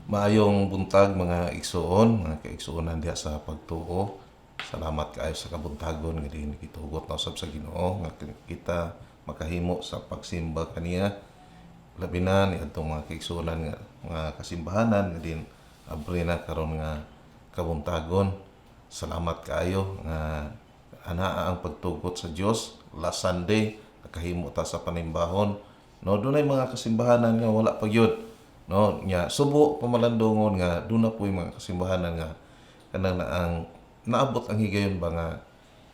Maayong buntag mga igsoon, mga kaigsuonan diha sa pagtuo. Salamat kaayo sa kabuntagon nga dinhi gitugot na usab sa Ginoo nga kita makahimo sa pagsimba kaniya. Labi na ni adtong mga kaigsuonan nga mga kasimbahanan nga din abri na karon nga kabuntagon. Salamat kaayo nga anaa ang pagtugot sa Dios. Last Sunday nakahimo ta sa panimbahon. No, dunay mga kasimbahanan nga wala pa gyud. No, nya subo pamalandungon nga doon na po yung mga kasimbahanan nga kanang na ang naabot ang higayon ba nga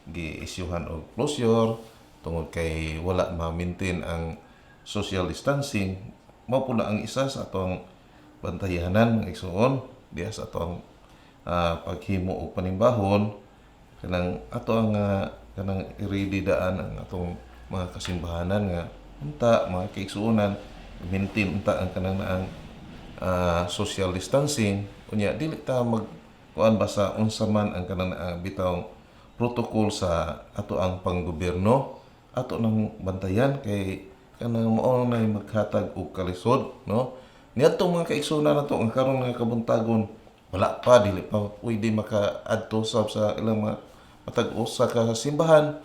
gi-isyuhan og closure tungod kay wala ma-maintain ang social distancing. Mao po na ang isa sa atong bantayanan mga igsoon diha sa atong paghimo og panimbahon kanang ato ang kanang irididaan ang atong mga kasimbahanan nga unta mga kaigsuonan maintain unta ang kanang naang social distancing unya dili ta mag kuan ba sa unsa man ang kanang bitaw protocol sa ato ang panggobyerno ato nang bantayan kay kanang mao na maghatag og kalisod no niadtong mga kaigsunan nato ang karon nga kabuntagon wala pa dili pa pwede makaadto sa ilang mga matag usa ka simbahan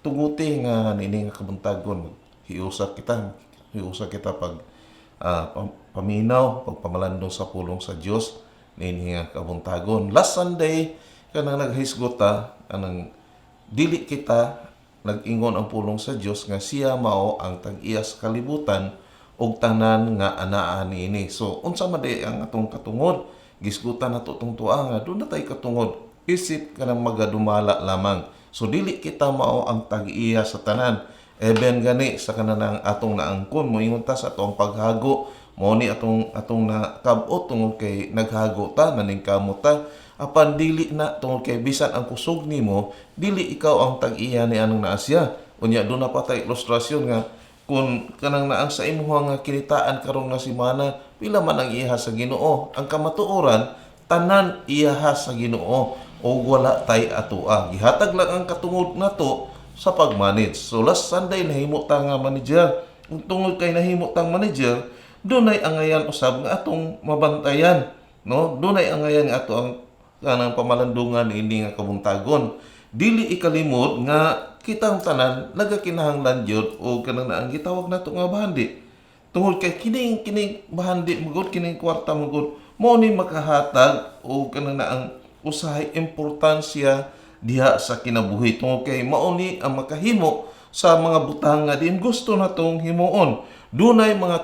tuguti nga nini nga kabuntagon hiusa kita pag paminaw, pagpamalandong sa pulong sa Dios nini nga kabuntagon. Last Sunday kanang naghisgota kanang dili kita nag-ingon ang pulong sa Dios nga siya mao ang tag-iya sa kalibutan ug tanan nga anaa niini. So unsa man di ang atong katungod? Gisgutan nato tong tuwa nga do na tay katungod. Isip kanang magadumala lamang. So dili kita mao ang tag-iya sa tanan. Even gani sa kanang atong naangkon moingon ta sa atong paghago mo ni atong nakabot tungod kay naghago ta naningkamot ta apan dili na tungod kay bisan ang kusog nimo dili ikaw ang tag-iya ni anang naasya unya do na patay ilustrasyon nga kun kanang naang sa imuha nga kinitaan karong nga semana pila man ang iha sa Ginoo ang kamatuoran tanan iha sa Ginoo o wala tay atoa gihatag lang ang katungod nato sa pag-manage. So last Sunday nahimo ta nga manager. Ug tungod kay nahimo tang manager, dunay angayan usab nga atong mabantayan, no? Dunay angayan nga ato ang kanang pamalandungan ini nga kabuntagon. Dili ikalimot nga kitang tanan nagakinahanglan gyud o kanang naang gitawag nato nga bahandi. Tungod kay kining bahandi magud kining kwarta magud mo ni makahatag o kanang naang usahay importansya diha sa kinabuhi tungod kay mao ni ang makahimo sa mga butang nga din gusto natong himuon. Dunay mga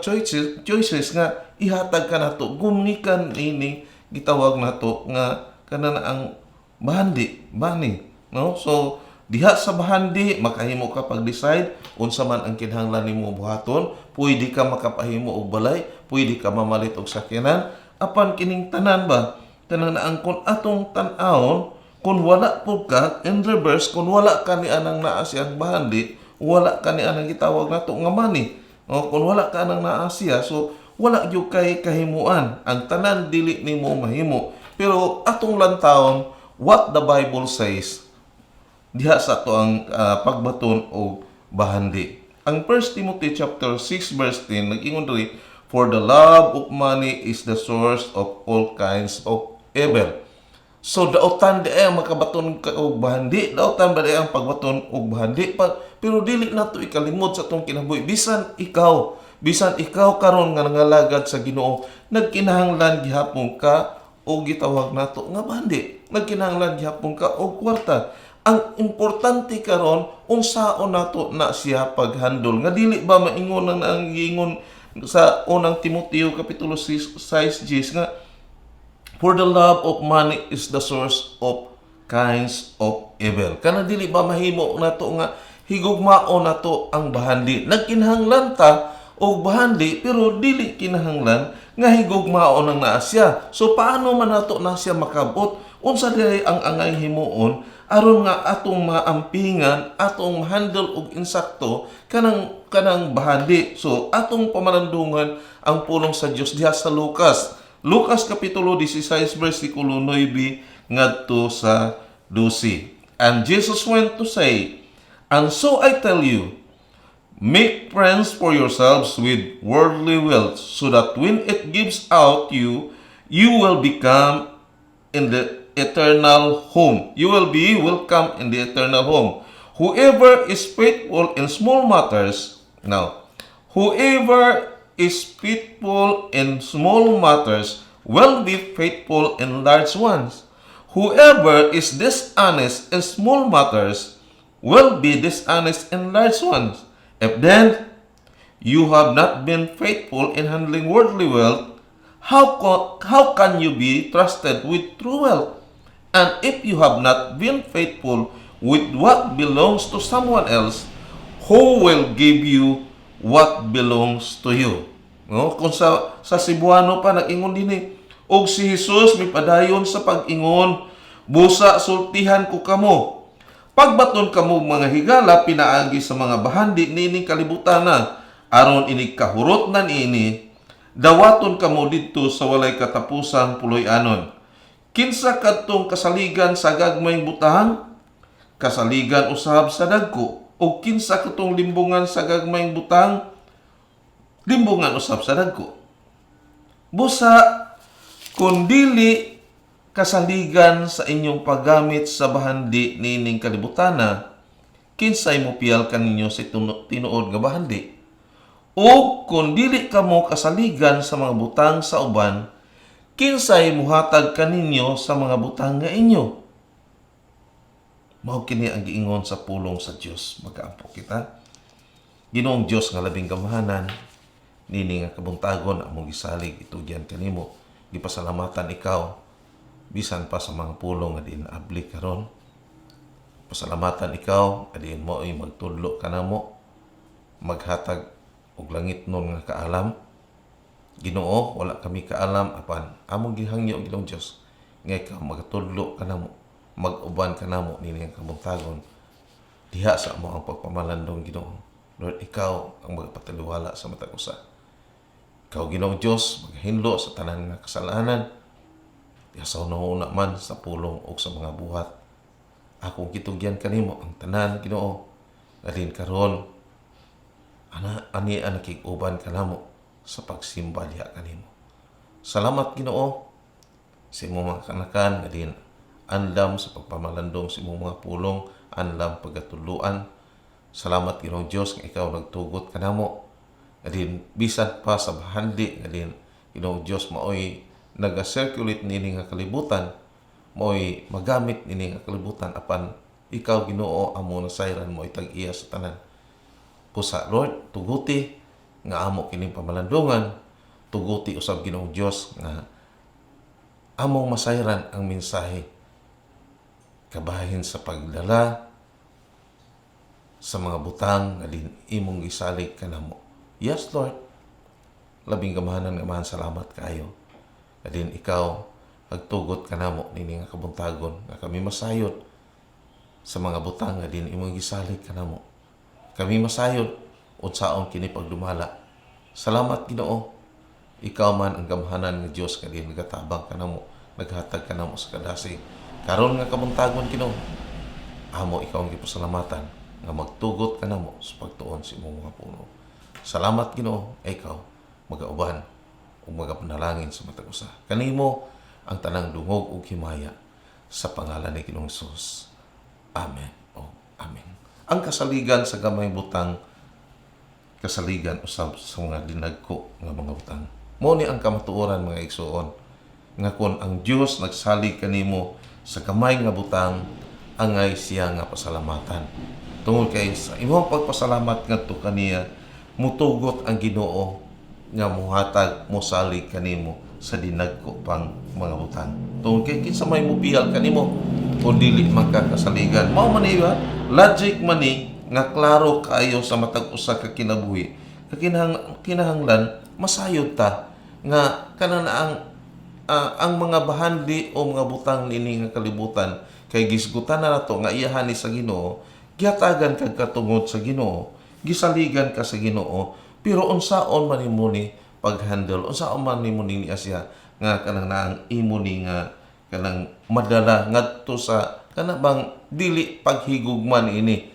choices nga ihatag ka nato gumnikan ini gitawag nato nga kana ang bani no. So diha sa bahandi makahimo ka pag-decide unsa man ang kinahanglan nimo buhaton, pwede ka makapahimo og balay, pwede ka mamalit og sakyanan apan kining tanan ba kanang naangkon atong tan-awon kung wala po ka, in reverse, kung wala ka ni anang naa siyang bahandi, wala ka ni anang gitawag nato nga money. O, kung wala ka anang naa siya, so wala yung kay kahimuan. Ang tanan dili nimo mahimo. Pero atong lantawon, what the Bible says, diha sa to ang pagbaton o bahandi. Ang 1 Timothy chapter 6 verse 10, nag-ingon diri, for the love of money is the source of all kinds of evil. So daotan di ang makabaton og bahandi, daotan ba di ang pagbaton og bahandi pero dili nato ikalimot sa atong kinabuhi bisan ikaw karon nga nangalagad sa Ginoo nagkinahanglan gihapon ka og gitawag nato nga bahandi, nagkinahanglan gihapon ka og kwarta. Ang importante karon unsaon nato na siya paghandol nga dili ba maingon ang giingon sa unang Timoteo kapitulo 6 nga for the love of money is the source of kinds of evil. Kana dili ba mahimo nato nga higugmao nato ang bahandi. Nagkinahanglan ta og bahandi pero dili kinahanglan nga higugmao nang naa siya. So paano man nato na siya makabot? Unsa diri ang angay himuon aron nga atong maampingan, atong handle og insakto kanang bahandi. So atong pamalandungan ang pulong sa Dios diha sa Lucas kapitulo 16 versikulo 9 ngadto sa 12. And Jesus went to say, and so I tell you, make friends for yourselves with worldly wealth, so that when it gives out you, you will become in the eternal home. You will be welcome in the eternal home. Whoever is faithful in small matters, now, whoever is faithful in small matters will be faithful in large ones. Whoever is dishonest in small matters will be dishonest in large ones. If then you have not been faithful in handling worldly wealth, how can you be trusted with true wealth? And if you have not been faithful with what belongs to someone else, who will give you what belongs to you? No? Kung sa Cebuano pa nag-ingon din og si Jesus may padayon sa pag-ingon, busa sultihan ko kamo. Pagbaton kamo mga higala pinaagi sa mga bahandi niining kalibutan na, aron inig kahurot na niini, dawaton kamo didto sa walay katapusan puloy-anon. Kinsa kadtong kasaligan sa gagmayng butang, kasaligan usab sa dagko, o kinsa kadtong limbungan sa gagmayng butang, limbungan usab sa dagko. Busa kun dili kasaligan sa inyong paggamit sa bahandi niining kalibutana, kinsay mo piyal kaninyo sa tinuod nga bahandi? O kung dili kamo kasaligan sa mga butang sa uban, kinsay muhatag kaninyo sa mga butang nga inyo? Mao kini ang giingon sa pulong sa Dios. Magkaampo kita. Ginoong Dios nga labing gamahanan, nini nga kabuntagon among gisalig itugyan kanimo. Gipasalamatan ikaw bisan pa sa mga pulong nga diin abli karon. Pasalamatan ikaw nga diin mo ay magtudlo kanamo, maghatag og langit nun nga kaalam. Ginoo, wala kami kaalam apan among gihangyo Ginoong Dios nga ikaw magatudlo kanamo, mag-uban kanamo nini nga kabuntagon diha sa amo ang pagpamalandong Ginoo. Lord, ikaw ang magpataliwala sa matag usa. Ikaw Ginoong Dios maghinlo sa tanan nga kasalanan diha sa una man sa pulong o sa mga buhat. Akong kitugyan kanimo ang tanan Ginoo adin karon ani nakig-uban kanamo sa pagsimba diha kanimo. Salamat Ginoo sa imong mga kanakan nga din andam sa pagpamalandong sa imong mga pulong, andam pagatuluan. Salamat Ginoong Dios nga ikaw nagtugot kanamo. Nga din bisan pa sa bahandi nga din Ginoong Dios maoy naga-circulate nini nga kalibutan, maoy magamit nini nga kalibutan apan ikaw Ginoo amo nasayran mo itag-iya sa tanan. Pusa Lord, tuguti nga amo kining pamalandungan, tuguti usab Ginoong Dios nga among masayran ang mensahe kabahin sa pagdala sa mga butang nga din imong gisalig kanamo. Yes Lord, labing gamahanan nga salamat kaayo. Adin ikaw agtugot kanamo nini nga kabuntagon nga kami masayod sa mga butang nga din imong gisalig kanamo. Kami masayod unsaon kini pagdumala. Salamat Ginoo. Ikaw man ang gamahanan nga Dios nga din nagatabang kanamo, naghatag kanamo sa kadasi. Karon nga kabuntagon Ginoo, amo ikaw ang gipasalamatan nga magtugot kanamo sa pagtuon sa imong mga puno. Salamat Ginoo, ikaw magauban ug magapanalangin sa matag usa. Kanimo ang tanang dungog ug himaya sa pangalan ni Ginoong Hesus. Amen. O amen. Ang kasaligan sa gamay butang, kasaligan usab sa mga dinagko nga mga butang. Mao ni ang kamatuoran mga igsoon nga kun ang Dios nagsalig kanimo sa gamay nga butang, angay siya nga pasalamatan. Tungod kay sa imong pagpasalamat ngadto kaniya, mutugot ang Ginoo nga muhatag mosalig kanimo sa dinagko pang mga butang. Tungod kay kinsa may mupiyal kanimo o dili magkakasaligan. Mao man iba, logic man ni nga klaro kayo sa matag usa ka kinabuhi. Kinahanglan masayod ta nga kanana ang mga bahandi o mga butang nini nga kalibutan kay gisgutan na nato nga iyahan ni sa Ginoo, gihatagan kag katungod sa Ginoo, gisaligan ka sa Ginoo, pero unsaon man nimo ni pag-handle, unsaon man nimo ni asya nga kanang naang imo ni nga kanang madala ngadto sa kana bang dili paghigugma ini.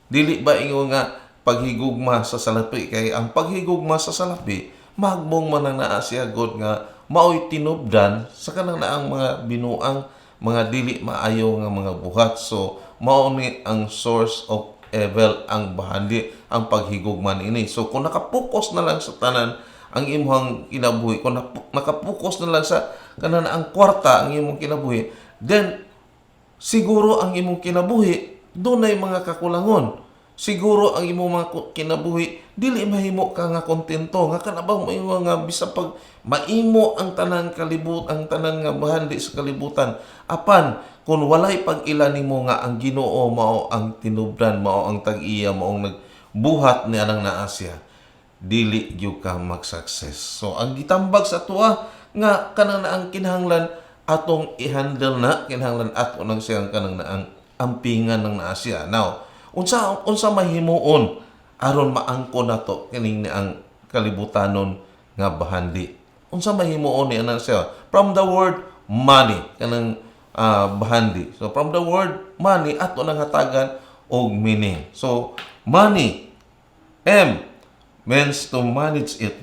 Dili ba ingon nga paghigugma sa salapi kay ang paghigugma sa salapi magbong man ang naa siya god nga mao'y tinubdan sa kanang naang mga binuang mga dili maayo nga mga buhat. So mao ni ang source of evil ang bahandi, ang paghigugman ini. So kung nakapokus na lang sa tanan ang imong kinabuhi, kung nakapokus na lang sa kanang naang kwarta ang imong kinabuhi, then siguro ang imong kinabuhi dunay mga kakulangon. Siguro ang imong mga kinabuhi dili mahimo ka nga kontento nga kanabang mo nga bisan pag maimo ang tanang ang tanang nga bahandi sa kalibutan, apan kung walay pag-ila nimo nga ang Ginoo mao ang tinubdan, mao ang tag-iya, mao ang nagbuhat ni anang naa siya, dili gyud ka mag-success. So ang gitambag sa tuwa nga kanang naang kinahanglan atong i-handle na, kinahanglan ato nang siyang kanang naang ampingan ng naa siya. Now, unsa mahimuon aron maangko nato kining ang kalibutanon nga bahandi. Unsa mahimuon ni ana siya? From the word money kanang bahandi. So from the word money ato nang hatagan og meaning. So money, M means to manage it.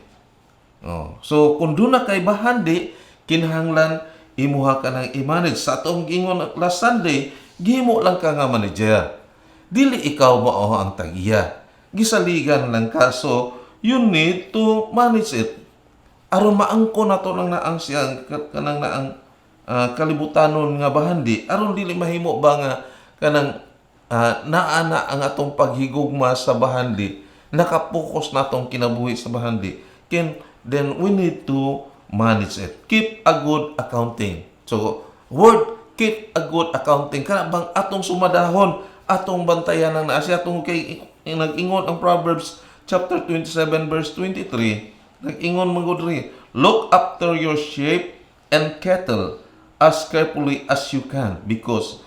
So kung doon na kay bahandi, kinahanglan imuha ka ng i-manage. Sa atong gingon last Sunday, gihimo lang ka nga manager. Dili ikaw mao ang tagiya. Gisaligan lang ka. So, you need to manage it. Aron maangko na to ng naang siyang kanang naang kalibutanon nga bahandi. Aron dili mahimo ba nga kanang naana ang atong paghigugma sa bahandi. Nakapokus na tong kinabuhi sa bahandi. Then we need to manage it. Keep a good accounting. So, word keep a good accounting. Kana bang atong sumadahon, atong bantayan ng naasi, atong kay nag-ingon ang Proverbs chapter 27 verse 23. Nag-ingon magudri, look after your sheep and cattle as carefully as you can, because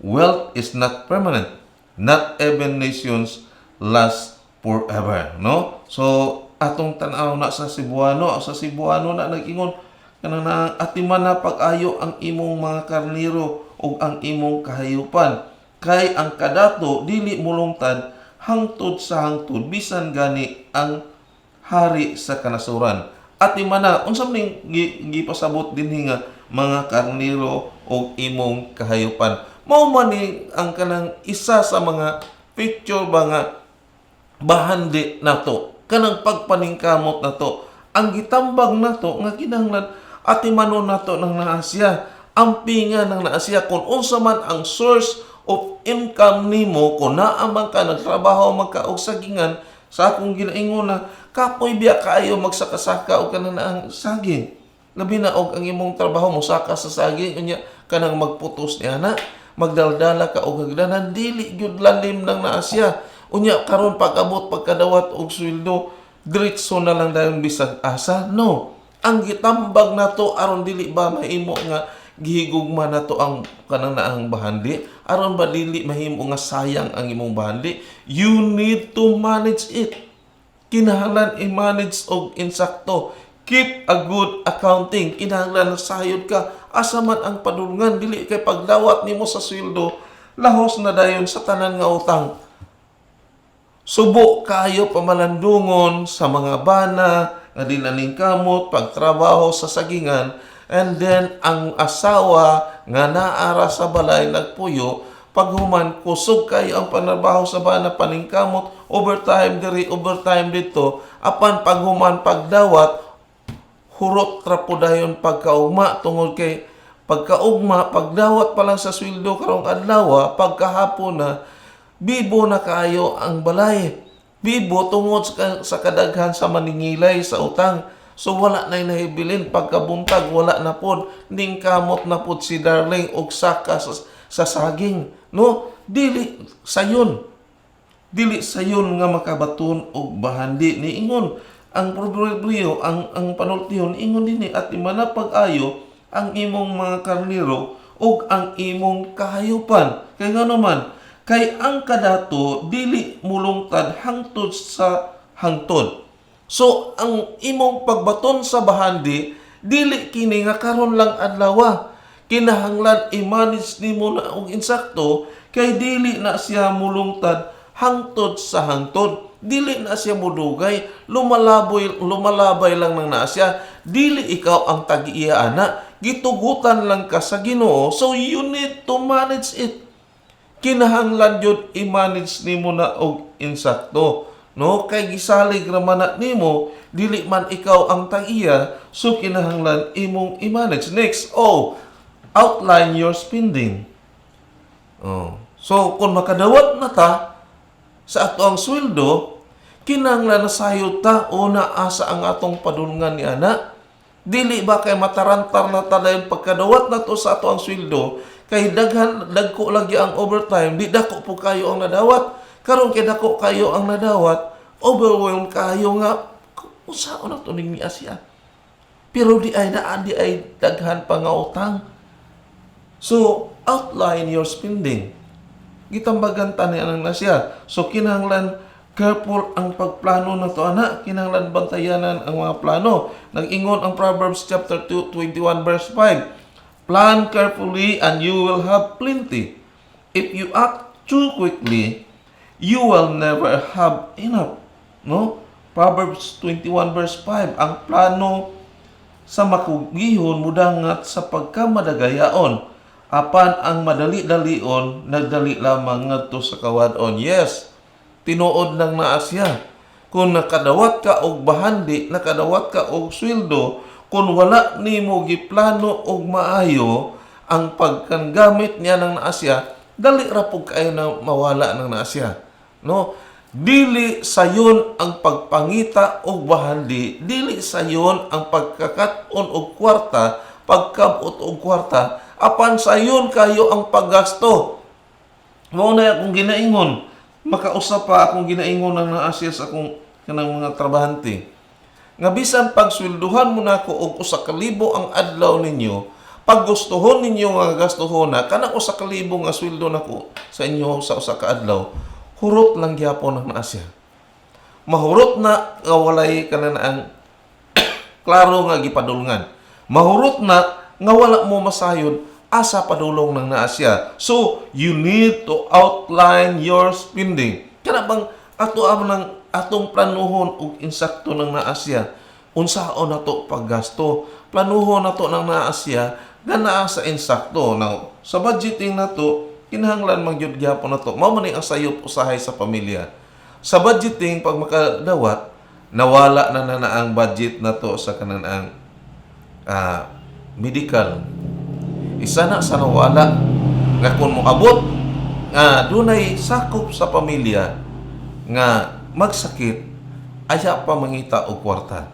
wealth is not permanent. Not even nations last forever. No? So, atong tanaw na sa Cebuano na nag-ingon kanang na atiman na pag-ayo ang imong mga karniro ug ang imong kahayupan, kay ang kadato dili mulungtad hangtod sa hangtod bisan gani ang hari sa kanasuran. Atiman na unsa man gipasabot dinhi nga mga karniro ug imong kahayupan, mao man ni ang kanang isa sa mga picture ba nga bahandi nato, kanang pagpaningkamot nato, ang gitambag nato nga kinahanglan atimanon nato ng naasya, ampingan ng naasya kung unsa man ang source of income nimo. Kung naamang ka nagtrabaho magkaog sagingan, sa akong ginaingon na kapoy biya kaayo magsakasaka og kanang naang saging, labi na og ang imong trabaho mo saka sa saging unya kanang magputos niya na magdaldala ka og hagdanan, dili gyud lalim ng naasya. Unya karon pag-abot pagkadawat og sweldo, diretso na lang dayon bisag asa. No, ang gitambag nato aron dili ba mahimo nga gihigugma nato ang kanang naang bahandi, aron ba dili mahimo nga sayang ang imong bahandi, you need to manage it. Kinahanglan i-manage og insakto. Keep a good accounting. Kinahanglan sayod ka asa man ang padulngan, dili kay pagdawat nimo sa sweldo lahos na dayon sa tanan nga utang. Subo kayo pamalandungon sa mga bana nga dinaning kamot, pagtrabaho sa sagingan, and then ang asawa nga naara sa balay nagpuyo, paghuman kusog kayo ang panarbaho sa bana, paningkamot, overtime diri, overtime dito, apan paghuman pagdawat, hurot trapo dayon pagkaugma, tungod kay pagkaugma, pagdawat pa lang sa sweldo karong adlaw, pagkahapon na, bibo na kayo ang balay. Bibo tungod sa kadaghan sa maningilay sa utang. So wala na nahibilin. Pagkabuntag, wala na pod. Ning kamot na pod si darling og saka sa saging. No? Dili sayon. Dili sayon nga makabaton og bahandi. Niingon, ang proverbiyo, ang panultihon, ingon din at imana pag-ayo ang imong mga karniro og ang imong kahayupan. Kaya nga naman, kay ang kadato dili mulungtad hangtod sa hangtod. So ang imong pagbaton sa bahandi dili kini nga karon lang adlaw. Kinahanglan i-manage nimo na og insakto kay dili na siya mulungtad hangtod sa hangtod. dili na siya mudugay, lumalabay lang nang naa siya. Dili ikaw ang tag-iya ana, gitugutan lang ka sa Ginoo. So you need to manage it. Kinahanglan jud i-manage nimo na og insakto. No, kay gisalig ra man na nimo, dili man ikaw ang tag-iya, so kinahanglan imong i-manage. Next, outline your spending. So kung makadawat na ta sa ato ang sweldo, kinahanglan na sayo ta o naasa ang atong padulngan ni ana. Dili ba kay matarantar na ta dayon pagkadawat na to sa ato ang sweldo, kay dagko lagi ang overtime, di dako po kayo ang nadawat. Karon kay dako kayo ang nadawat, overwhelmed kayo nga usaon na to ning niya siya. Pero di ay daghan pa nga utang. So outline your spending. Gitambagan ta niya na siya. So kinahanglan careful ang pagplano na to ana, kinahanglan bantayanan ang mga plano. Nag-ingon ang Proverbs chapter 21 verse 5. Plan carefully and you will have plenty. If you act too quickly, you will never have enough. No? Proverbs 21 verse 5. Ang plano sa makugihon mudangat sa pagkamadagayaon. Apan ang madali-dalion, nagdali lamang ngadto sa kawadon. Yes, tinuod lang naa siya. Kung nakadawat ka og bahandi, nakadawat ka og sweldo, kung wala nimo giplano og maayo ang pagkangamit niya ng naa siya, dali ra pug kayo na mawala ng naa siya. No? Dili sayon ang pagpangita og bahandi, dili sayon ang pagkakat-on og kwarta, pagkabot og kwarta, apan sayon kayo ang paggasto. Mao na akong ginaingon, makausap pa akong ginaingon ng naasya sa akong kanang mga trabahante. Nga bisan pagswelduhan mo nako og 1,000 ang adlaw ninyo, pag gustuhon ninyo nga gastuhon na kanang 1,000 nga sweldo nako sa inyo sa usa ka adlaw, hurot lang gyapon ang naasya. Mahurot na nga walay kanang klaro nga gipadulngan. Mahurot na nga wala mo masayod asa padulong ng naasya. So, you need to outline your spending. Kana bang atong planuhon og insakto ng naasya? Unsaon nato paggasto? Planuhon nato ng naasya nga naa sa insakto. Now, sa budgeting nato, kinahanglan mangyud gyapon nato. Mao man ang sayop usahay sa pamilya. Sa budgeting pag makadawat, nawala na ang budget nato sa kanang medical. Isa na sa nawala nga kung moabot nga dunay sakop sa pamilya nga magsakit, aya pa mangita og kwarta.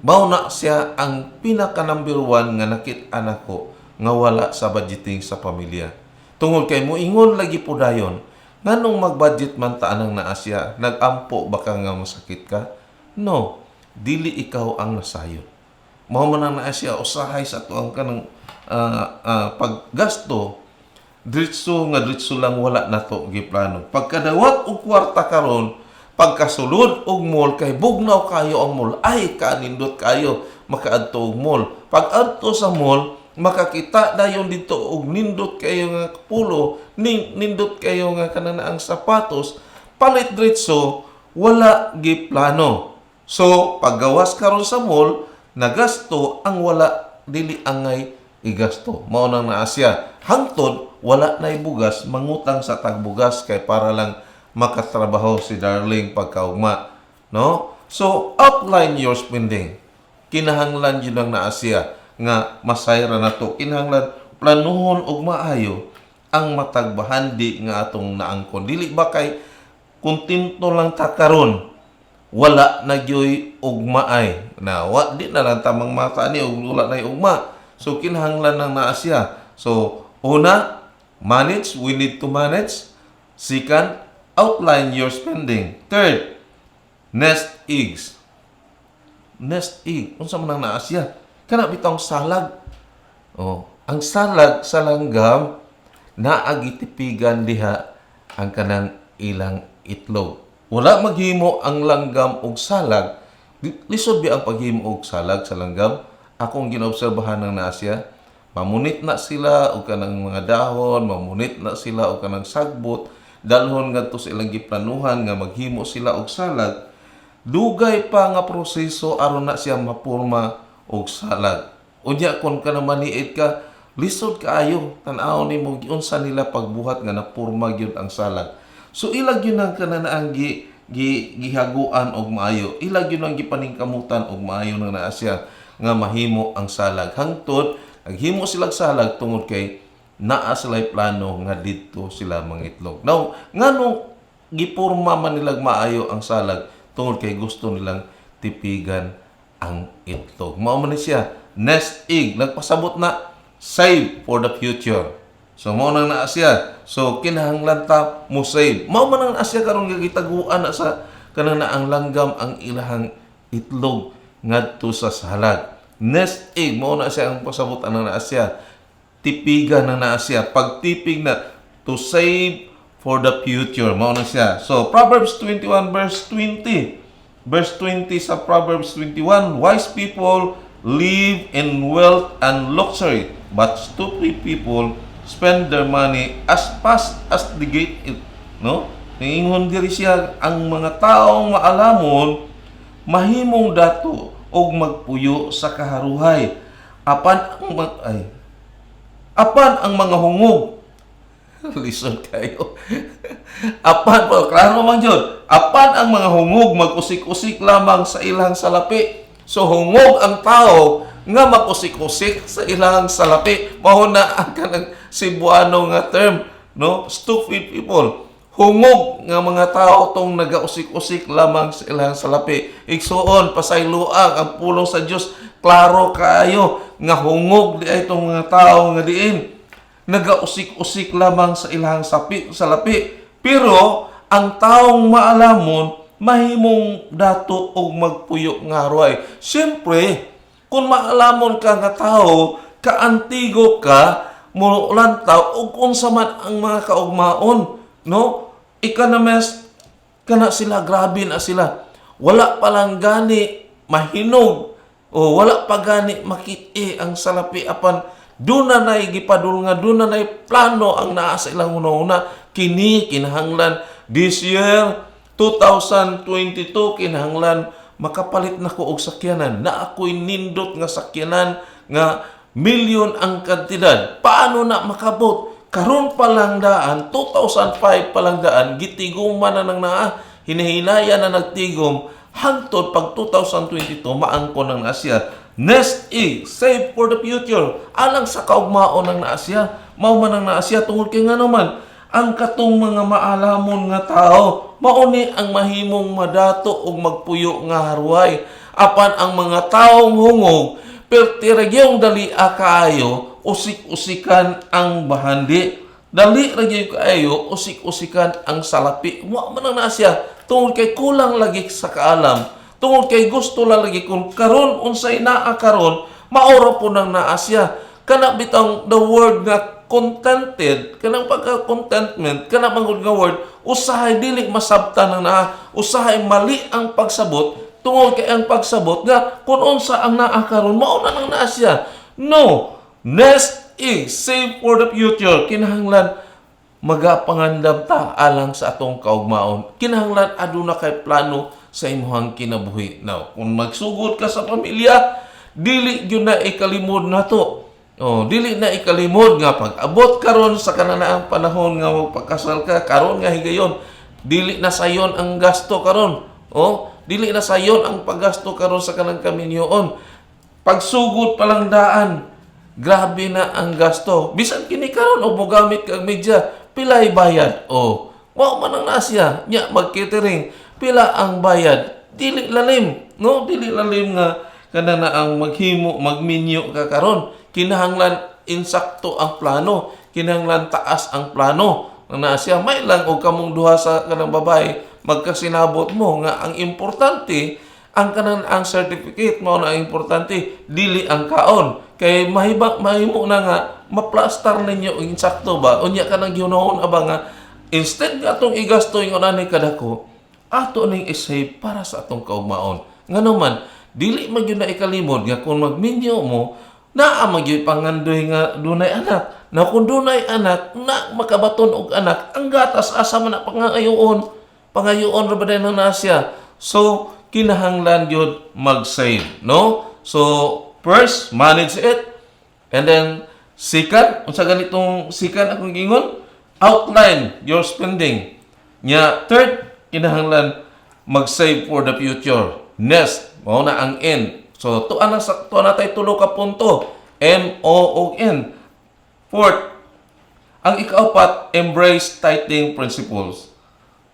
Mao na siya ang pinaka number 1 nga nakit-anak ko nga wala sa budgeting sa pamilya. Tungod kay moingon lagi po dayon, nganong mag-budget man ta anang naa siya, nagampo baka nga masakit ka? No, dili ikaw ang nasayon. Mao man ang naa siya usahay sa tuang kanang paggasto, diretso lang wala nato giplano. Pagkadawat og kwarta karon, pagkasulod og mall kay bugnaw kayo ang mall, ay kanindot kayo makaadto og mall. Pag adto sa mall, makakita dayon dito og nindot kayo nga pulo, nindot kayo nga kanang sapatos, palit diretso wala giplano. So paggawas karon sa mall, nagasto ang wala dili angay igasto. Mao nang naasya. Hangtod wala nay bugas, mangutang sa tagbugas kay para lang makatrabaho si darling pagkaugma. No? So outline your spending. Kinahanglan yun ang naasya nga masayra na to. Kinahanglan planuhon og maayo ang matagbahandi nga atong naangkon. Dili ba kay kontento lang ta karon, wala na gyoy ugmaay. Na di na lang tamang mata ni og wala na ugma. So kinahanglan ng naasya. So una, manage, we need to manage. Second, outline your spending. Third, nest eggs. Nest egg, unsa man ang naasya? Kana bitong salag. Ang salag sa langgam naagitipigan diha ang kanang ilang itlog. Wala maghimo ang langgam og salag. Lisod bi ang paghimo og salag sa langgam. Akong ginaobserbahan ng nasya, mamunit na sila o kanang mga dahon, mamunit na sila o kanang sagbot, dalhon ngadto sa ilang giplanuhan nga maghimo sila og salag, dugay pa nga proseso aron na siya mapurma og salag. Unya kung ka naman niid ka, lisod kaayo tan-aw nimo giunsa nila pagbuhat nga napurma gyud ang salag. So ilag yun ang kananaang gihaguan og maayo. Ilag yun ang gipaningkamutan og maayo na naa siya nga mahimo ang salag. Hangtod naghimo sila salag tungod kay naa sila'y plano nga didto sila mangitlog. Now, nganong gipurma man nilag maayo ang salag tungod kay gusto nilang tipigan ang itlog. Mao man ni siya nest egg, nagpasabot na save for the future. So mao nang naa siya. So kinahanglan ta mo save. Mao man nang naa siya karon gitaguan na sa kanang naang langgam ang ilahang itlog ngadto sa salag. Nest egg mao na siya ang pasabot ang naa siya. Tipigan na naa siya. Pagtipig na to save for the future. Mao na siya. So Proverbs 21 verse 20. Verse 20 sa Proverbs 21, wise people live in wealth and luxury, but stupid people spend their money as fast as they get it. No? Niingon diri siya, ang mga taong maalamon mahimong dato og magpuyo sa kaharuhay. Apan ang mga hungog listen kayo. Apan po, klaro man yun. Apan ang mga hungog mag-usik-usik lamang sa ilang salapi. So hungog ang tao nga mag-usik-usik sa ilang salapi. Mahuna ang kanang Cebuano nga term, no? Stupid people. Hungog nga mga tao tong naga-usik-usik lamang sa ilang salapi. Igsuon, pasayloang ang pulong sa Dios. Klaro kaayo nga hungog di ay itong mga tao nga diin. Naga-usik-usik lamang sa ilang salapi. Pero ang taong maalamon mahimong dato og magpuyo nga haruay. Siyempre, kung maalamon ka nga tao, kaantigo ka, mulantaw, ug unsa man ang mga kaugmaon, no? Economist, kana sila, grabe na sila. Wala palang gani mahinog, o wala pa gani makit-i ang salapi apan doon na gipadul nga, doon na plano ang naa sa ilang una-una. Kinahanglan this year, 2022, kinahanglan makapalit na ko og sakyanan. Na ako'y nindot nga sakyanan nga milyon ang kantidad. Paano na makabot? Karon pa lang daan, 2005 pa lang daan, gitiguman na nang naa. Hinahinaya na nagtigom. Hangtod pag 2022, maangkon ng Asya. Nest egg, save for the future. Alang sa kaugmaon ng Asya, mao man ang Asya tungod kay nga naman, ang katong mga maalamon nga tao, mauni ang mahimong madato og magpuyo nga haruay. Apan ang mga taong hungog, pertiragyong dali kaayo, usik-usikan ang bahandi. Dali ragyo kaayo, usik-usikan ang salapi. Wa man ang Asya tungod kay kulang lagi sa kaalam. Tungod kay gusto lang lagi kung karon unsay naa karon, maoro po nang naa siya. Kana bitang the word nga contented, kanang pagka-contentment, kana mangod nga word, usahay dili masabtan nang naa, usahay mali ang pagsabot, tungod kay ang pagsabot nga kung unsa ang naa karon, mao na nang naa siya. No, nest egg, save for the future. Kinahanglan magapangandam ta alang sa atong kaugmaon. Kinahanglan aduna kay plano sa imuhang kinabuhi. Now, kung magsugod ka sa pamilya, dili gyud na ikalimod nato. Dili na ikalimod nga pag abot karon sa kananaang panahon nga magpakasal ka, karon nga higayon, dili na sayon ang gasto karon. Dili na sayon ang paggasto karon sa kanang kaminyoon. Pagsugod pa lang daan, grabe na ang gasto. Bisan kini karon og mogamit kag media, pilay bayad. Mao man ang nasya, nya mag-catering. Pila ang bayad? Dili lalim, no? Dili lalim nga kana na ang maghimo, magminyo ka karon. Kinahanglan insakto ang plano, kinahanglan taas ang plano. Na siya may lang og kamong duha sa kanang babae magkasinabot mo nga ang importante ang kanang ang certificate mao na ang importante, dili ang kaon. Kay mahimo na nga maplastar ninyo insakto ba? Unya kanang giunahon aba nga instead nga atong igasto yung anay kadako, ato ning isave para sa atong kaugmaon. Nga naman, dili magyud na ikalimod nga kung magminyo mo, naa magyud pangandoy nga dunay anak. na kung dunay anak na makabaton og anak, ang gatas asa man na pangayoon ra ba din na siya. So kinahanglan yun mag-save, no? So first, manage it, and then second, unsa ganitong second akong gingon, outline your spending. Nya third, kinahanglan mag-save for the future. Next, mao na ang N. So tuwa na tay tulo ka punto, M, O, ug N. Fourth, ang ikaapat, embrace tithing principles.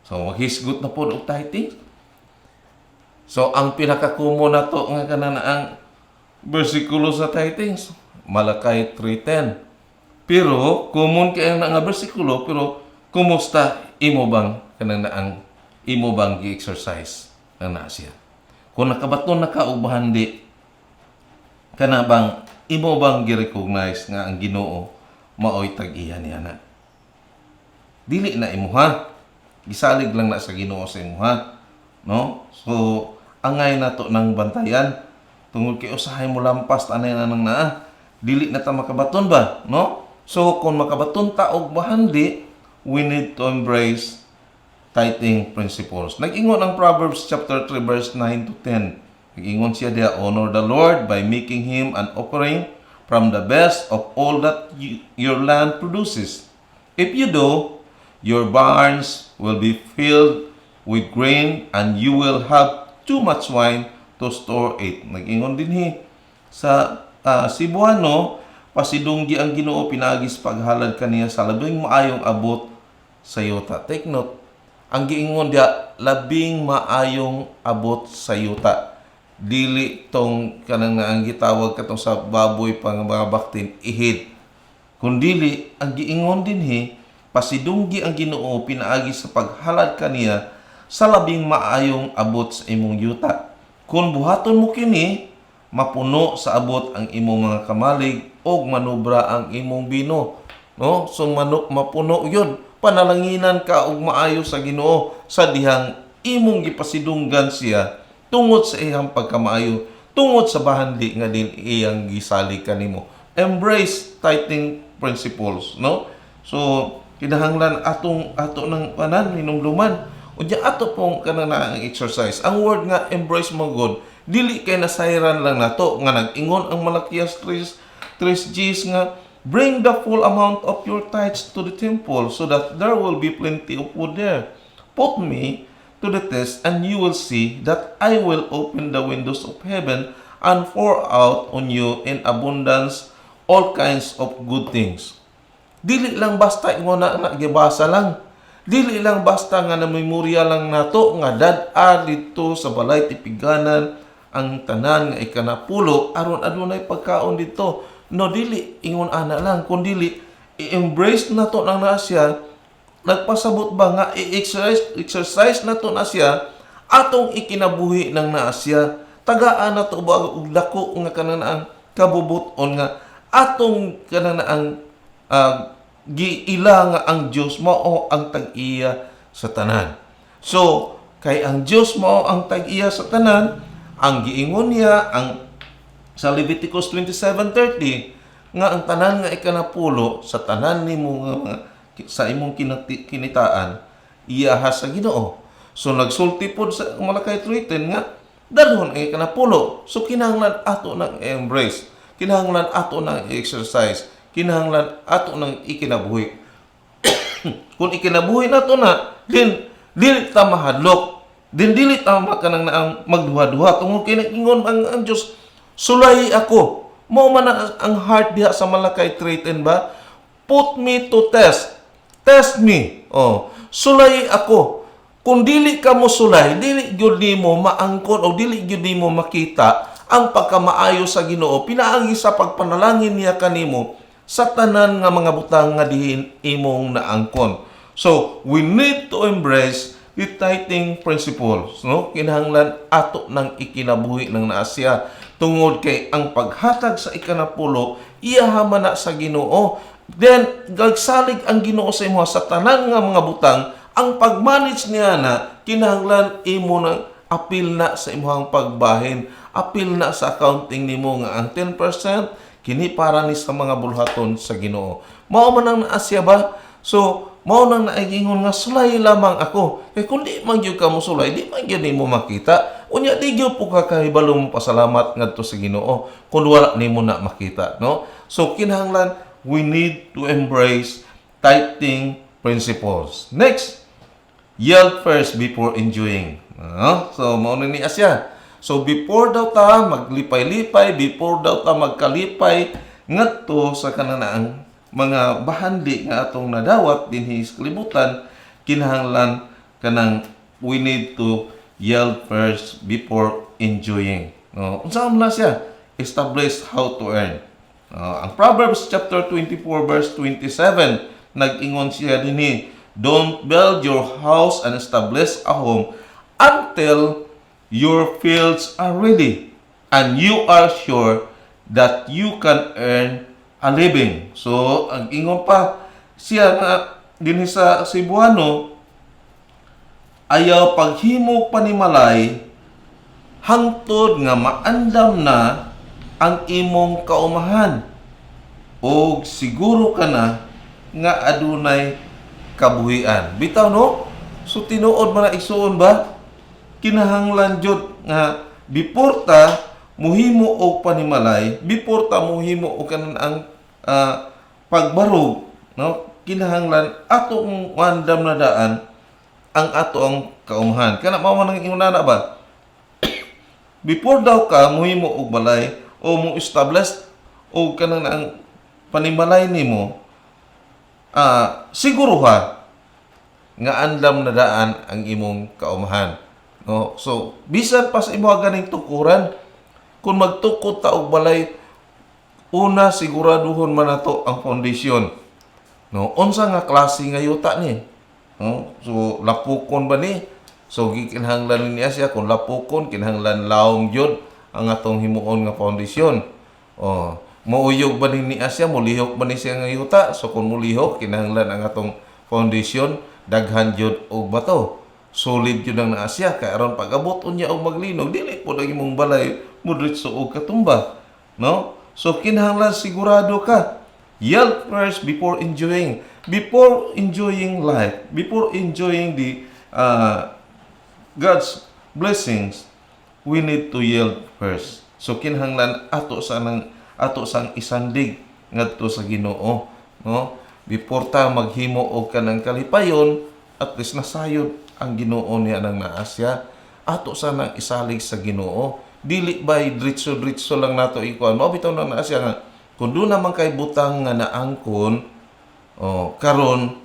So maghisgot na po og tithing. So ang pinakakumo na to nga kanana ang bersikulo sa tithing, Malakay 3:10. Pero common kay ang nga bersikulo, pero kumusta imo bang kanang ang imo bang gi-exercise na siya? Kung nakabaton na ka og bahandi, kana bang imo bang gi-recognize nga ang Ginoo maoy tag-iya niya na? Dili na imuha. Gisalig lang na sa Ginoo sa imuha, no? So angay na to ng bantayan tungod kay usahay mo lampas anay na nang naa. Dili na ta makabaton ba, no? So kung makabaton ta og bahandi, we need to embrace tithing principles. Nag-ingon ang Proverbs chapter 3 verse 9 to 10. Nag-ingon siya dia, honor the Lord by making Him an offering from the best of all that your land produces. If you do, your barns will be filled with grain and you will have too much wine to store it. Nag-ingon din sa Cebuano, pasidunggi ang Ginoo pinagis paghalad kaniya sa labing maayong abot sa yuta. Take note, ang giingon dia labing maayong abot sa yuta. Dili tong kanang ang gitawag katong sa baboy pang mga baktin ihid. Kun dili ang giingon din pasidunggi ang Ginoo pinaagi sa paghalad kaniya sa labing maayong abot sa imong yuta. Kung buhaton mo kini, mapuno sa abot ang imong mga kamalig o manubra ang imong bino. No? So mapuno yun. Panalanginan ka og maayo sa Ginoo sa dihang imong gipasidunggan siya tungod sa iyang pagkamaayo, tungod sa bahandi nga din iyang gisalig kanimo. Embrace tithing principles, no? So kinahanglan ato ng panan hinumduman. Unya ato pong kanang ang exercise. Ang word nga embrace mo God, dili kay nasayran lang nato nga nag-ingon ang Malakias 3:3 nga bring the full amount of your tithes to the temple so that there will be plenty of food there. Put me to the test and you will see that I will open the windows of heaven and pour out on you in abundance all kinds of good things. Dili lang basta ingon na gibasa lang. Dili lang basta nga na memorya lang nato nga dad-a dito sa balay tipiganan ang tanan nga ikanapulo aron adunay pagkaon dito. No, dili ingon ana lang kun dili i-embrace nato nang na siya. Nagpasabot ba nga i-exercise nato na siya atong ikinabuhi nang naa siya. Tagaan nato ba og dako nga kanang kabubuton nga atong kanang giila nga ang Dios mao ang tag-iya sa tanan. So, kay ang Dios mao ang tag-iya sa tanan, ang giingon niya ang sa Leviticus 27:30 nga ang tanan nga ikanapulo sa tanan nimo nga sa imong kinitaan iyaha sa Ginoo. So nagsulti pod sa Malakay 3:10 nga dalhon ang ikanapulo. So kinahanglan ato nang embrace, kinahanglan ato nang exercise, kinahanglan ato nang ikinabuhi. Kung ikinabuhi nato na, din dili ta mahadlok, din dili ta makanang ang magduha-duha tungod kay nag-ingon ang Dios, sulay ako. Mao man ang heart diha sa Malakay 3:10 ba? Put me to test. Test me. Oh, sulay ako. Kung dili ka mo sulay, dili gyud nimo maangkon o dili gyud nimo makita ang pagkamaayo sa Ginoo pinaagi sa pagpanalangin niya kanimo sa tanan nga mga butang nga dihin imong naangkon. So, we need to embrace the tithing principles, no? Kinahanglan ato nang ikinabuhi ng naasya tungod kay ang paghatag sa ikanapulo iyaha na sa Ginoo. Then gagsalig ang Ginoo sa imo sa tanan nga mga butang. Ang pagmanage niya na kinahanglan imo nang apil na sa imong pagbahin, apil na sa accounting nimo nga ang 10% kini para ni sa mga bulhaton sa Ginoo. Mao man ang naasya ba? So, mao nang naigingon nga sulay lamang ako. Kay kung di man gyud ka mo sulay, di man gyud nimo makita. Unya di gyud po ka kahibalo mo pasalamat ngadto sa Ginoo kung wala nimo na makita, no? So kinahanglan we need to embrace tithing principles. Next, yield first before enjoying. So mao na ni Asya. So before daw ta maglipay-lipay, before daw ta magkalipay ngadto sa kananaang mga bahandi nga atong nadawat dinhi sa kalibutan, kinahanglan kanang we need to yield first before enjoying. No, unsa man na siya? Establish how to earn. Ang Proverbs chapter 24 verse 27 nag-ingon siya dinhi, don't build your house and establish a home until your fields are ready and you are sure that you can earn a living. So, ang ingon pa siya nga dinhi sa Cebuano, ayaw paghimo panimalay hangtod nga maandam na ang imong kaumahan o siguro ka na nga adunay kabuhian. Bitaw no? So tinuod man na isuon ba? Kinahanglan jud nga before ta muhimo og panimalay, before ta muhimo og kanang pagbarog, no? Kinahanglan atong mandam na daan ang ato ang kaumahan. Kana mao man ang inuna ba? Before daw ka muhimo og balay o mo establish o kanang ang panimalay nimo, siguro ha nga andam na daan ang imong kaumahan. No? So, bisan pa sa imo ganing tukuran, kung magtukod ta og balay, una siguraduhon man nato ang foundation. No, unsa nga klase nga yuta ni? No? So, lapukon ba ni? So, kinahanglan niya siya kung lapukon, kinahanglan laong jud ang atong himuon nga foundation. Oh, mauyog ba ni siya, mulihok ba ni siya nga yuta? So, kung mulihok, kinahanglan ang atong foundation, daghan jud og bato. Solid yun ang naasya, kaya aron pag-abot unya og maglinog, dili po lagi mong balay, mudritso og katumba. No? So, kinahanglan sigurado ka. Yield first before enjoying. Before enjoying life, before enjoying the God's blessings, we need to yield first. So, kinahanglan ato sang isandig ngadto sa Ginoo. No? Before ta maghimo og kanang kalipayon, at least nasayod ang Ginoo niya nang naasya. Ato sanang isalig sa Ginoo. Dili bay dritso-dritso lang nato ikuan. Mao bitaw nang naasya nga kung doon naman kay butang nga naangkon, karon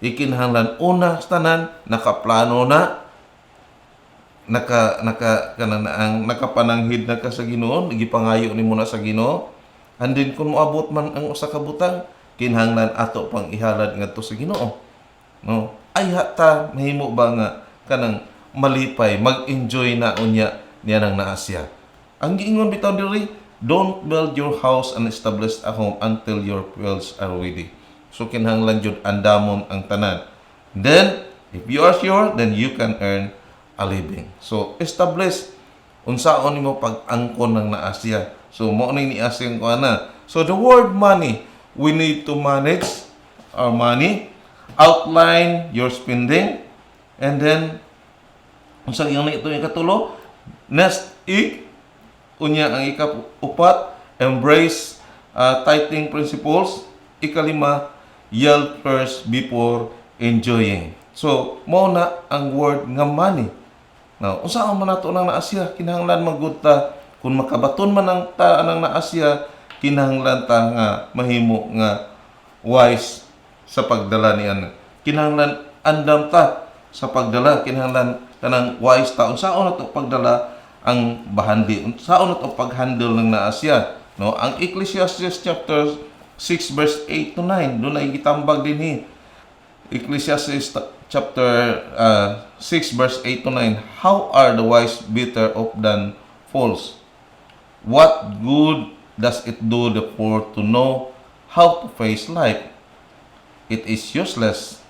ikinahanglan una sa tanan nakaplano na, nakapananghid na ka sa Ginoo, gipangayo nimo na sa Ginoo. And then kung moabot man ang usa ka butang, kinahanglan ato pang ihalad ngadto sa Ginoo. No? Ay ta mahimo ba nga kanang malipay, mag-enjoy na unya niya nang naasya. Ang giingon bitaw diri, don't build your house and establish a home until your fields are ready. So kinahanglan jud andamon ang tanan. Then if you are sure, then you can earn a living. So establish unsaon nimo pag-angkon ng naasya. So mo ni asing ko ana. So the word money, we need to manage our money, outline your spending, and then unsa yung ito yung katulo, next unya ang ikaupat, embrace tithing principles. Ikalima, yield first before enjoying. So mao na ang word nga money. Now, unsa man nato nang naasya, kinahanglan magudta kung makabaton man ang anang naasya, kinahanglan ta nga mahimo nga wise sa pagdala niyan. Kinahanglan andam ta sa pagdala, kinahanglan kanang wise ta unsaon nato pagdala ang bahandi, unsaon nato paghandle ng naasya. No, ang Ecclesiastes chapter 6 verse 8 to 9 doon ay gitambag dinhi. Ecclesiastes chapter 6 verse 8 to 9. How are the wise better off than fools? What good does it do the poor to know how to face life? It is useless.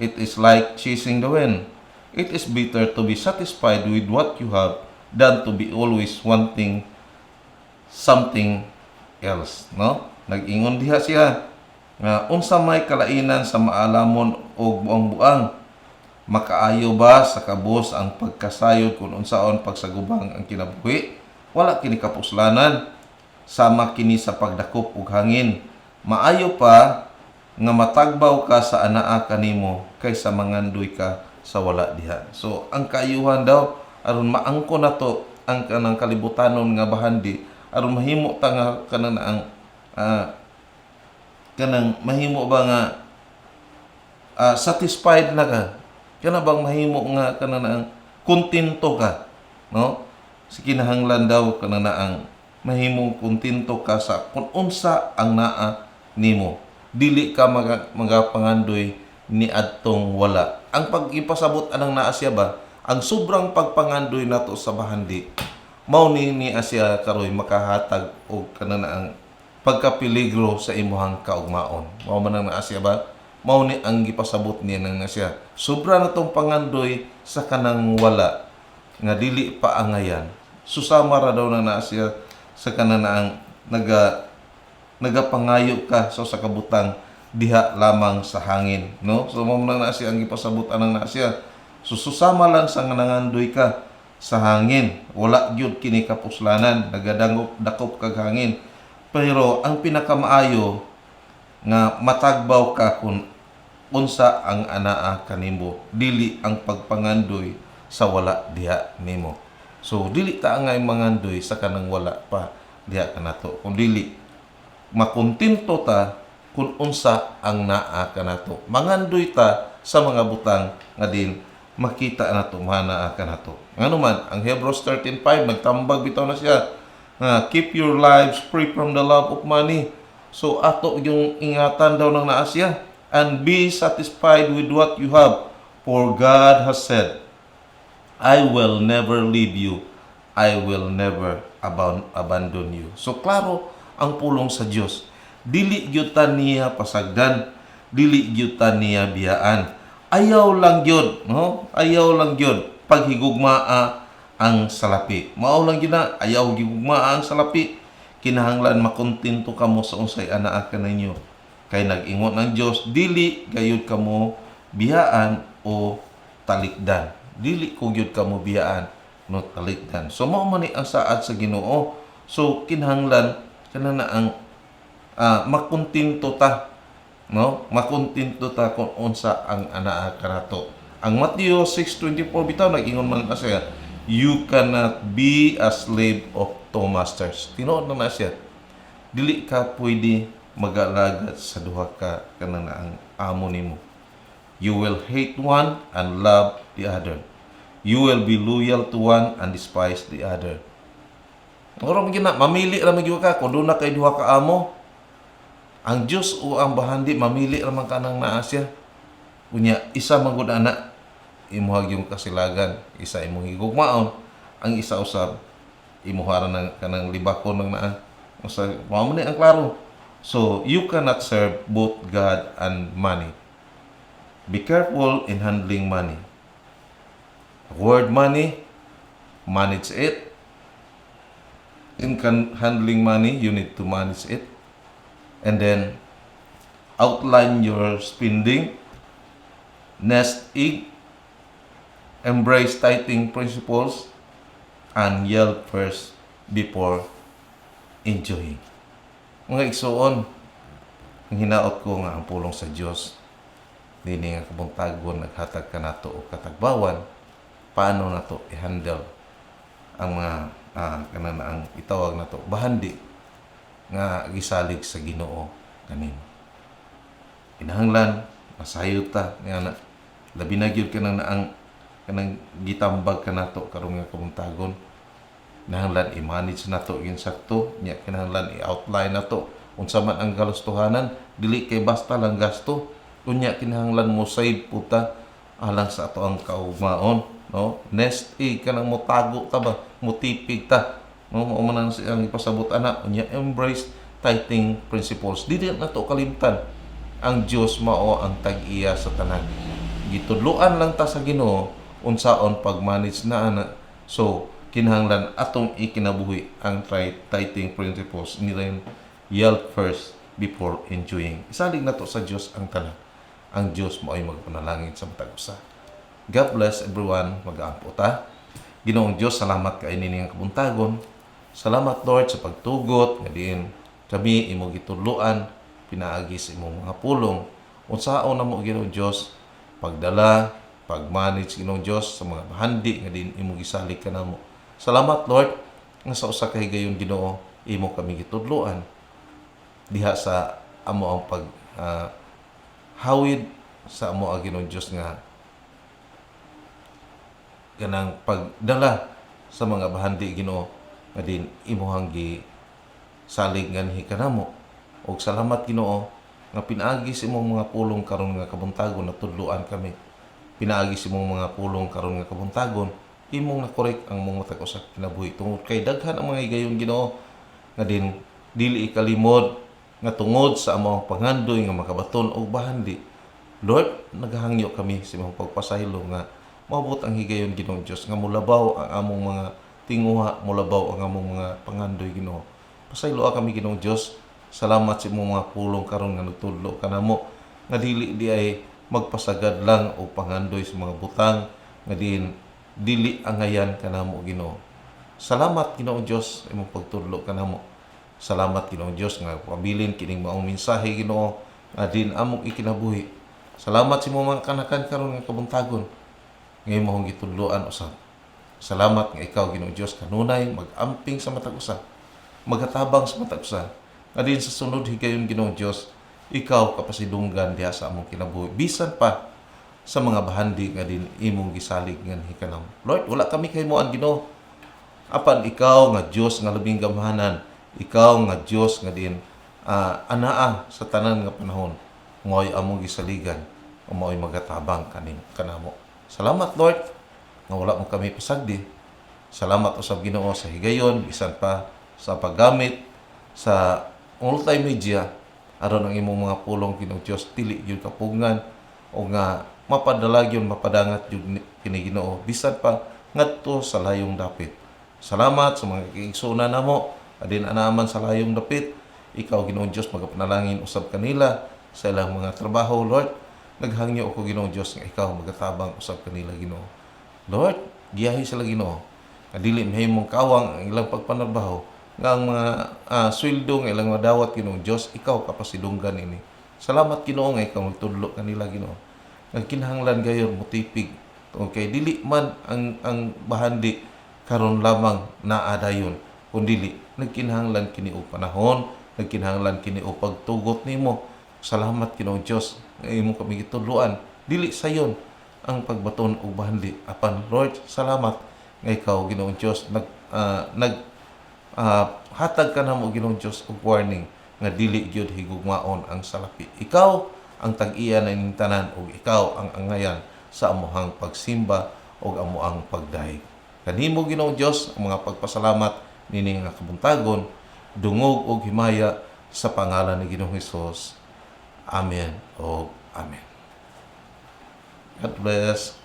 It is like chasing the wind. It is better to be satisfied with what you have than to be always wanting something else. No? Nag-ingon diha siya. nga unsa may kalainan sa maalamon og buang-buang, makaayo ba sa kabus ang pagkasayod kung unsaon pagsagubang ang kinabuhi? Wala kini kapuslanan, sama kini sa pagdakop og hangin. Maayo pa nga matagbaw ka sa anaa kanimo kaysa mangandoy ka sa wala diha. So ang kaayuhan daw aron maangko nato ang kanang kalibutanon nga bahandi, aron mahimo ta nga kanang ang kanang mahimo ba nga satisfied na ka, kana bang mahimo nga kanang ang kontento ka, no? Si kinahanglan daw kanang ang mahimong kontento ka sa kung unsa ang naa nimo, dili ka magapangandoy ni adtong wala. Ang pag-ipasabot anang naa siya ba, ang sobrang pagpangandoy nato sa bahandi, mao ni Asya karoy makahatag og kanang ang pagkapeligro sa imuhang kaugmaon. Mao man ang naa siya ba, mao ni ang gipasabot niya nang siya. Sobra na tong pangandoy sa kanang wala nga dili pa angayan. Susama ra daw na siya sa kanang ang nagapangayo ka sa kabutang diha lamang sa hangin, no? So mao man na siya ang gipasabot anang na siya. So susama lang sa nangandoy ka sa hangin, wala gyud kini kapuslanan, nagadangop dakop kag hangin. Pero ang pinakamaayo nga matagbaw ka kung unsa ang anaa kanimo, dili ang pagpangandoy sa wala diha nimo. So dili ta angay mangandoy sa kanang wala pa diha kanato, kung dili makontento ta kung unsa ang naa kanato. Mangandoy ta sa mga butang nga din makita nato manaa kanato. Ngano man ang Hebrews 13:5 nagtambag bitaw na siya nga keep your lives free from the love of money. So ato yung ingatan daw ng naa siya, and be satisfied with what you have, for God has said, I will never leave you, I will never abandon you. So klaro ang pulong sa Dios, dili gyud ta niya pasagdan, dili gyud ta niya biyaan. Ayaw lang gyud, no? Ayaw lang gyud paghigugmaa ang salapi. Mao lang gyud na ayaw higugmaa ang salapi. Kinahanglan makontento kamo sa unsay anaa kaninyo. Kay nag-ingon ang Dios, dili gayud kamo biyaan o talikdan. Dili ko gyud kamo biyaan no talikdan. So mao man ni ang saad sa Ginoo. So kinahanglan kana na ang makontento ta, no? Makontento ta kung unsa ang anaa kanato. Ang Mateo 6:24 bitaw nag-ingon man kasi, you cannot be a slave of two masters. Tinuod na siya, dili ka pwede mag-alagad sa duha ka kanang ang amo nimo. You will hate one and love the other. You will be loyal to one and despise the other. Oro man gina, mamili ra man gyud ka kun doon na kay duha ka amo. Ang Dios o ang bahandi mamili ra man kanang naa siya. Unya isa man gud ana imuha gyud kasilagan, isa imong higugmaon, ang isa usab imuha ra nang kanang libakon nang naa. Usa mao man ni ang klaro. So you cannot serve both God and money. Be careful in handling money. Word money, manage it. In handling money, you need to manage it. And then, outline your spending. Nest egg. Embrace tithing principles. And yield first before enjoying. Mga igsoon, ang hinaot ko nga ang pulong sa Dios, dini nga kabuntagon naghatag ka nato o katagbawan, paano nato i-handle ang mga kanang ang itawag nato bahandi nga gisalig sa Ginoo kanin. Kinahanglan masayod ta nga labi na gyud kanang kanang gitambag ka nato karong nga kabuntagon. Kinahanglan i-manage nato yung sakto, nya kinahanglan i-outline nato unsa man ang gastuhanan, dili kay basta lang gasto. Unya kinahanglan mo save puta alang sa ato ang kaugmaon, no? Nest egg kanang motago ta ba, motipig ta, no? Mao man ang ipasabot ana, unya embrace tithing principles. Dili nato kalimtan ang Dios mao ang tag-iya sa tanan. Gitudloan lang ta sa Ginoo unsaon pag-manage na ana. So kinahanglan atong ikinabuhi ang tithing principles, nila yield first before enjoying. Isalig na to sa Dios ang tanan. Ang Dios mo ay magpanalangin sa matag usa. God bless everyone. Mag-aampo ta. Ginoong Dios, salamat kay nini nga kabuntagon. Salamat Lord sa pagtugot nga diin kami imo gitudloan pinaagi sa imong mga pulong. Unsaon na mo Ginoong Dios pagdala, pag-manage Ginoong Dios sa mga bahandi nga diin imo gisalig kanamo. Salamat Lord nga sa usa ka higayon Ginoo imo kami gitudloan diha sa amo ang pag hawid sa amo ang Ginoong Dios nga ganang pagdala sa mga bahandi Ginoo nga din imuhang gi salig nganhi kanamo. Og salamat Ginoo nga pinaagi sa imong mga pulong karon nga kabuntagon natudloan kami. Pinaagi sa imong mga pulong karon nga kabuntagon imong nakorek ang mga matag usa kinabuhi tungod kay daghan ang mga higayon Ginoo nga din dili ikalimod nga tungod sa among pangandoy nga makabaton og bahandi. Lord, naghahangyo kami sa imong pagpasaylo nga maabot ang higayon Ginoong Dios nga mulabaw ang among mga tinguha, mulabaw ang among mga pangandoy Ginoo. Pasaylo kami Ginoong Dios. Salamat sa imong mga pulong karon nga nagtudlo kanamo nga dili di ay magpasagad lang o pangandoy sa mga butang nga dili angayan kanamo Ginoo. Salamat Ginoong Dios imong pagtudlo kanamo. Salamat Ginoong Dios nga pabilin kining maong mensahe Ginoo nga din among ikinabuhi. Salamat sa imong mga kanakan karon nga kabuntagon nga imong gitudloan usab. Salamat nga ikaw Ginoong Dios kanunay mag-amping sa matag usa, maghatabang sa matag usa. Nga din sa sunod higayon Ginoong Dios, ikaw kapasidunggan diha sa among kinabuhi. Bisan pa sa mga bahandi nga din imong gisalig nganhi kanamo. Lord, wala kami kahimoan Ginoo. Apan ikaw nga Dios nga labing gamhanan, ikaw nga Dios nga din anaa sa tanan nga panahon. Mo'y among gisaligan, o mo'y magatabang kanamo. Salamat Lord nga wala mo kami pasagdi. Salamat usab Ginoo sa higayon bisan pa sa paggamit sa multimedia aron ang imong mga pulong Ginoong Dios dili gyud kapugngan o nga mapadala gyud mapadangat gyud kini Ginoo bisan pa ngadto sa layong dapit. Salamat sa mga kiigsunan namo adin anaman sa layong dapit. Ikaw Ginoong Dios magapanalangin usab kanila sa ilang mga trabaho Lord. Naghangyo ako Ginoong Dios nga ikaw magatabang usab kanila Ginoo. Lord, giyahi sila Ginoo. Nga dili mahimong kawang ang ilang pagpanarbaho nga ang mga sweldo nga ilang madawat Ginoong Dios, ikaw kapasidunggan ini. Salamat Ginoo nga ikaw magtudlo kanila Ginoo. Nagkinahanglan gayon motipig kay dili man ang bahandi karon lamang naa dayon kundi nagkinahanglan kini og panahon, nagkinahanglan kini og pagtugot nimo. Salamat Ginoong Dios nga imo kami gitudloan. Dili sayon ang pagbaton og bahandi. Apan Lord, salamat nga ikaw Ginoong Dios hatag ka namo Ginoong Dios og warning nga dili gyud higugmaon ang salapi. Ikaw ang tag-iya na ining tanan ug ikaw ang angayan sa amuhang pagsimba ug amuang pagdayeg. Kanimo Ginoong Dios ang mga pagpasalamat nini nga kabuntagon, dungog og himaya sa pangalan ni Ginoong Hesus. Amen o Amen. God bless.